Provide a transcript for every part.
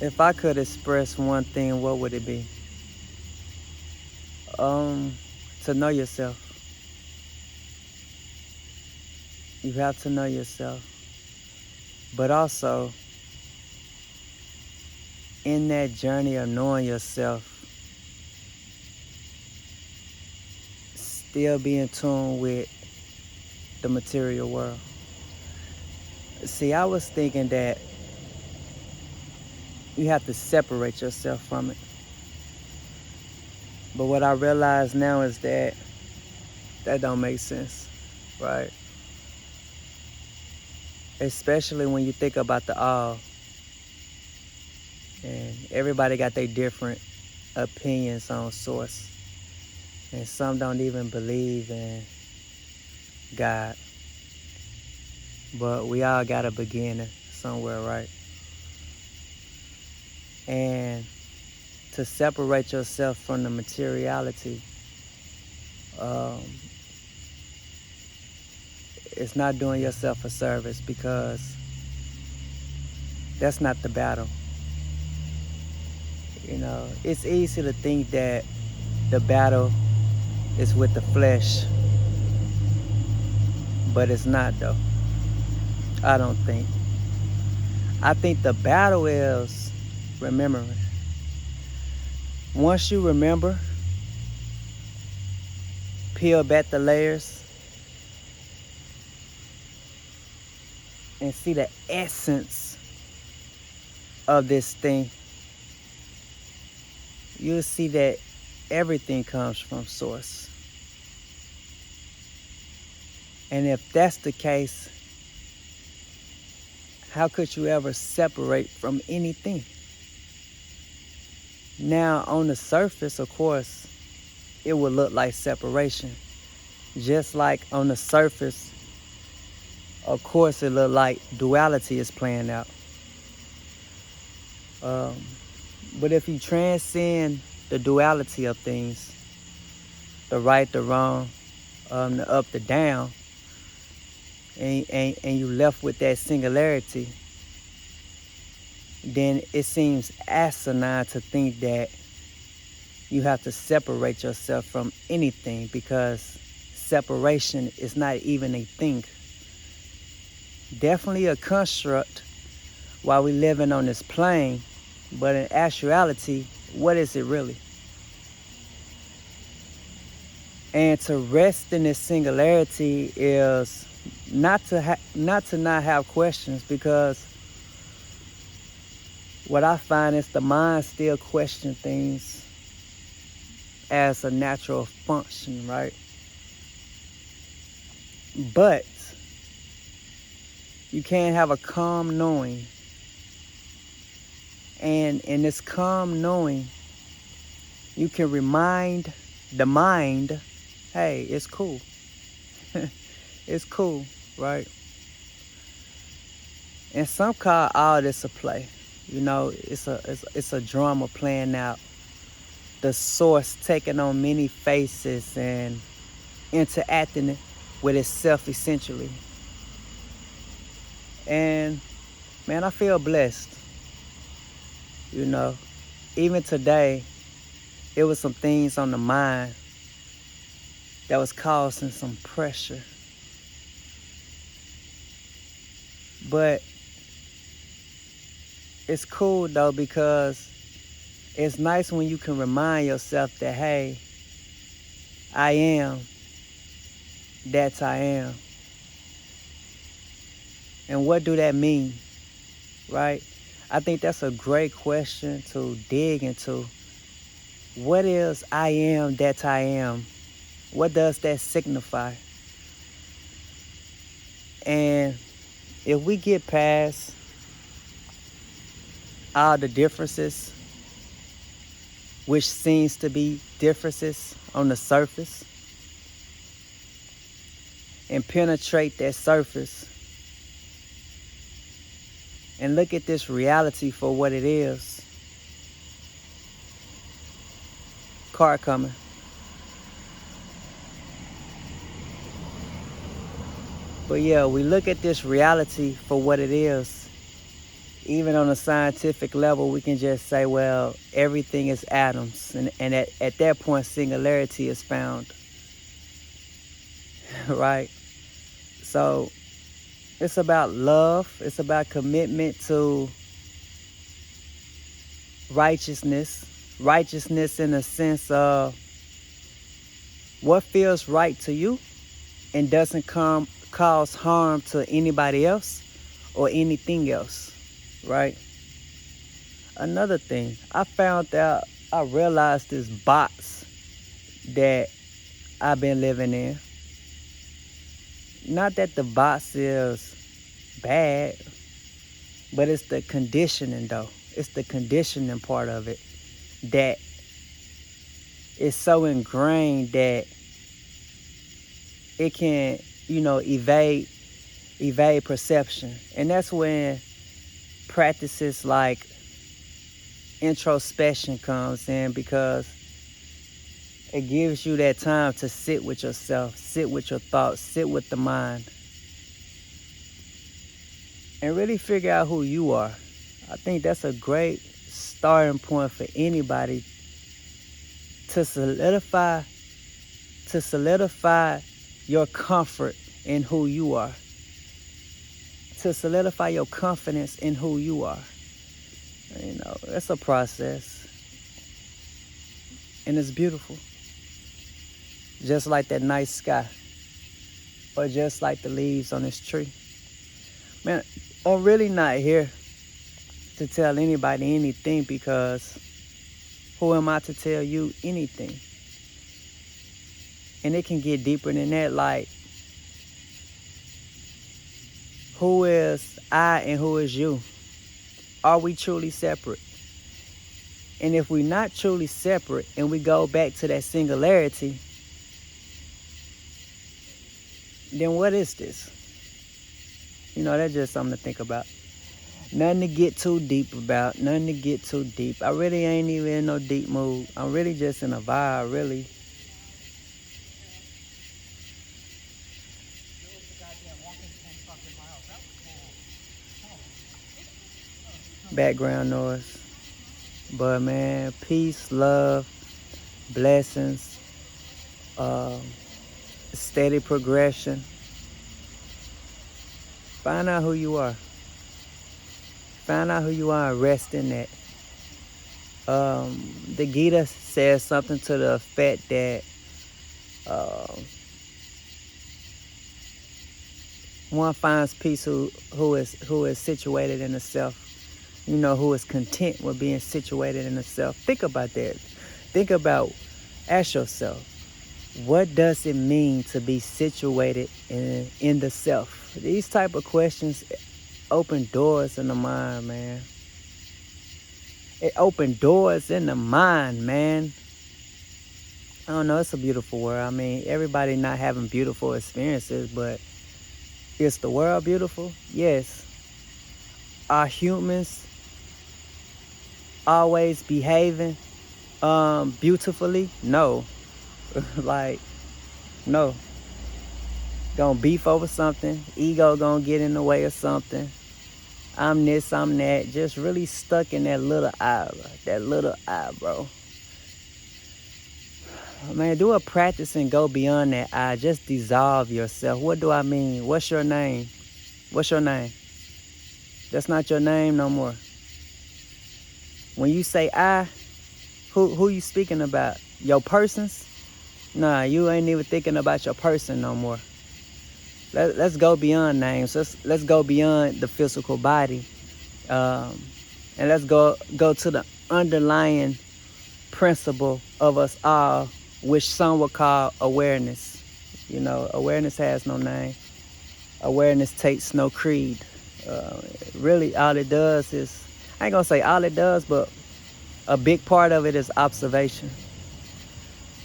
If I could express one thing, what would it be? To know yourself. You have to know yourself. But also, in that journey of knowing yourself, still be in tune with the material world. See, I was thinking that you have to separate yourself from it. But what I realize now is that don't make sense, right? Especially when you think about the all. And everybody got their different opinions on source. And some don't even believe in God. But we all got a beginning somewhere, right? And to separate yourself from the materiality, it's not doing yourself a service, because that's not the battle. You know, it's easy to think that the battle is with the flesh, but it's not, though. I don't think. I think the battle is remembering. Once you remember, peel back the layers, and see the essence of this thing, you'll see that everything comes from source. And if that's the case, how could you ever separate from anything? Now, on the surface, of course, it would look like separation. Just like on the surface, of course, it looked like duality is playing out. But if you transcend the duality of things, the right, the wrong, the up, the down, and you left with that singularity, then it seems asinine to think that you have to separate yourself from anything, because separation is not even a thing. Definitely a construct while we're living on this plane, but in actuality, what is it really? And to rest in this singularity is not to not have questions, because what I find is the mind still questions things as a natural function, right? But you can't have a calm knowing. And in this calm knowing, you can remind the mind, hey, it's cool. It's cool, right? And some call all this a play. You know, it's a drama playing out. The source taking on many faces and interacting with itself essentially. And man, I feel blessed. You know, even today, it was some things on the mind that was causing some pressure. But it's cool though, because it's nice when you can remind yourself that, hey, I am that I am. And what do that mean, right? I think that's a great question to dig into. What is I am that I am? What does that signify? And if we get past all the differences, which seems to be differences on the surface, and penetrate that surface and look at this reality for what it is. Car coming. But yeah, we look at this reality for what it is. Even on a scientific level, we can just say, well, everything is atoms. And at that point, singularity is found. Right? So it's about love. It's about commitment to righteousness. Righteousness in the sense of what feels right to you and doesn't cause harm to anybody else or anything else. Right? Another thing, I realized this box that I've been living in. Not that the box is bad, but it's the conditioning though. It's the conditioning part of it that is so ingrained that it can, evade perception. And that's when practices like introspection comes in, because it gives you that time to sit with yourself, sit with your thoughts, sit with the mind, and really figure out who you are. I think that's a great starting point for anybody to solidify your comfort in who you are, to solidify your confidence in who you are. It's a process, and it's beautiful. Just like that nice sky, or just like the leaves on this tree. Man, I'm really not here to tell anybody anything, because who am I to tell you anything? And it can get deeper than that, like, who is I and who is you? Are we truly separate? And if we're not truly separate and we go back to that singularity, then what is this? That's just something to think about. Nothing to get too deep about. Nothing to get too deep. I really ain't even in no deep mood. I'm really just in a vibe, really. Background noise. But man, peace, love, blessings, steady progression. Find out who you are. Find out who you are and rest in that. The Gita says something to the effect that one finds peace who is situated in the self. Who is content with being situated in the self. Think about that. Ask yourself, what does it mean to be situated in the self? These type of questions open doors in the mind, man. It opened doors in the mind, man. I don't know, it's a beautiful world. I mean, everybody not having beautiful experiences, but is the world beautiful? Yes. Are humans always behaving beautifully? No. No. Gonna beef over something. Ego gonna get in the way of something. I'm this, I'm that. Just really stuck in that little eye, bro. Man, do a practice and go beyond that eye. Just dissolve yourself. What do I mean? What's your name? That's not your name no more. When you say I, who you speaking about? Your persons? Nah, you ain't even thinking about your person no more. Let's go beyond names. Let's go beyond the physical body, and let's go to the underlying principle of us all, which some would call awareness. Awareness has no name. Awareness takes no creed. Really, all it does is, I ain't gonna say all it does, but a big part of it is observation.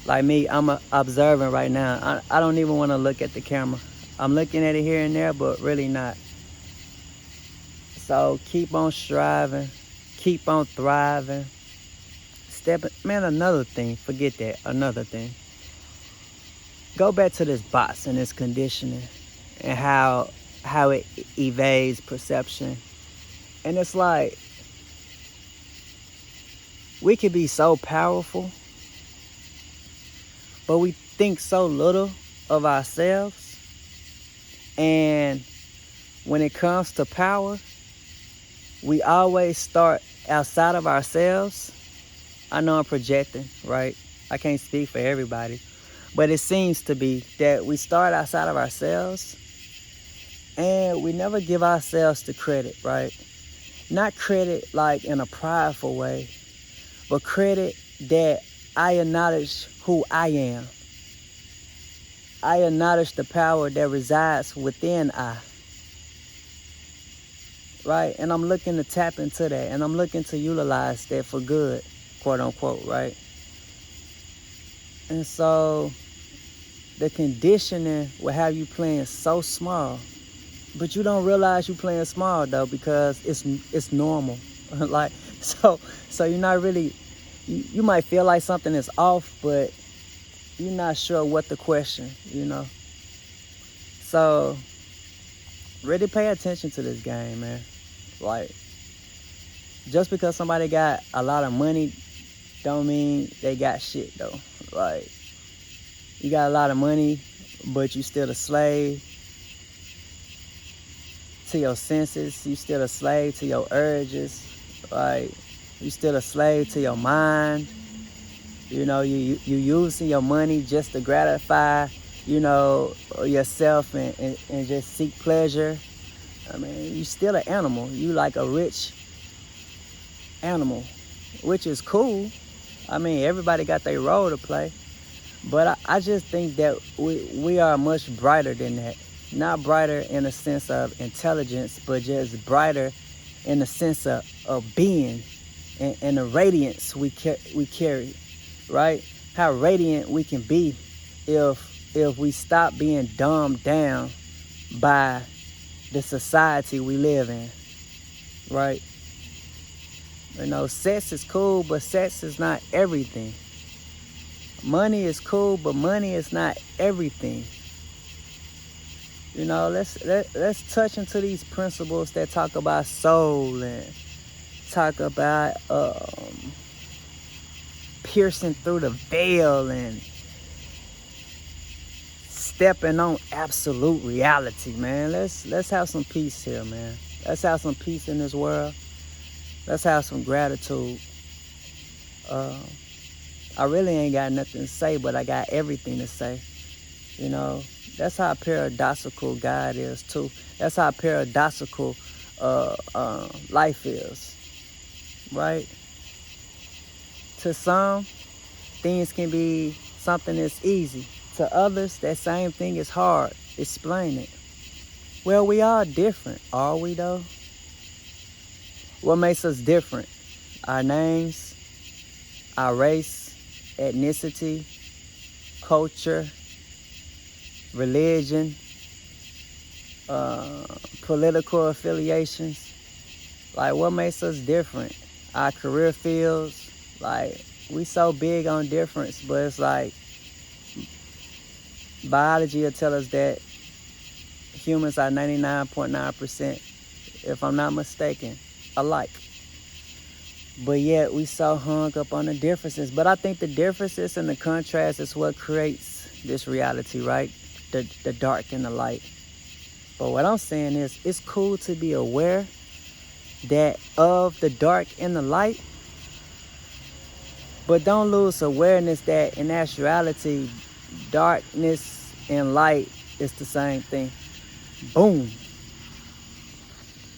Like me, I'm observing right now. I don't even want to look at the camera. I'm looking at it here and there, but really not. So keep on striving, keep on thriving. Another thing, forget that, another thing. Go back to this box and this conditioning and how it evades perception. And it's like, we can be so powerful, but we think so little of ourselves. And when it comes to power, we always start outside of ourselves. I know I'm projecting, right? I can't speak for everybody. But it seems to be that we start outside of ourselves and we never give ourselves the credit, right? Not credit like in a prideful way, but credit that I acknowledge who I am. I acknowledge the power that resides within I. Right? And I'm looking to tap into that, and I'm looking to utilize that for good, quote unquote, right? And so the conditioning will have you playing so small, but you don't realize you playing small though, because it's normal. Like, so you're not really, you might feel like something is off, but you're not sure what to question, you know? So really pay attention to this game, man. Like, just because somebody got a lot of money don't mean they got shit though. Like, you got a lot of money, but you still a slave to your senses. You still a slave to your urges. Like, you still a slave to your mind. You know, you using your money just to gratify, you know, yourself and just seek pleasure. I mean, you still an animal. You like a rich animal, which is cool. I mean, everybody got their role to play. But I just think that we are much brighter than that. Not brighter in the sense of intelligence, but just brighter in the sense of being and the radiance we carry, right? How radiant we can be if we stop being dumbed down by the society we live in, right? You know, sex is cool, but sex is not everything. Money is cool, but money is not everything. You know, let's touch into these principles that talk about soul and talk about piercing through the veil and stepping on absolute reality, man. Let's have some peace here, man. Let's have some peace in this world. Let's have some gratitude. I really ain't got nothing to say, but I got everything to say. You know, that's how paradoxical God is too. That's how paradoxical life is, right? To some, things can be something that's easy. To others, that same thing is hard. Explain it. Well, we are different, are we though? What makes us different? Our names, our race, ethnicity, culture, religion, political affiliations. Like, what makes us different? Our career fields. Like, we so big on difference, but it's like biology will tell us that humans are 99.9%, if I'm not mistaken, alike. But yet we so hung up on the differences. But I think the differences and the contrast is what creates this reality, right? The dark and the light. But what I'm saying is, it's cool to be aware that of the dark and the light, but don't lose awareness that in actuality, darkness and light is the same thing. Boom.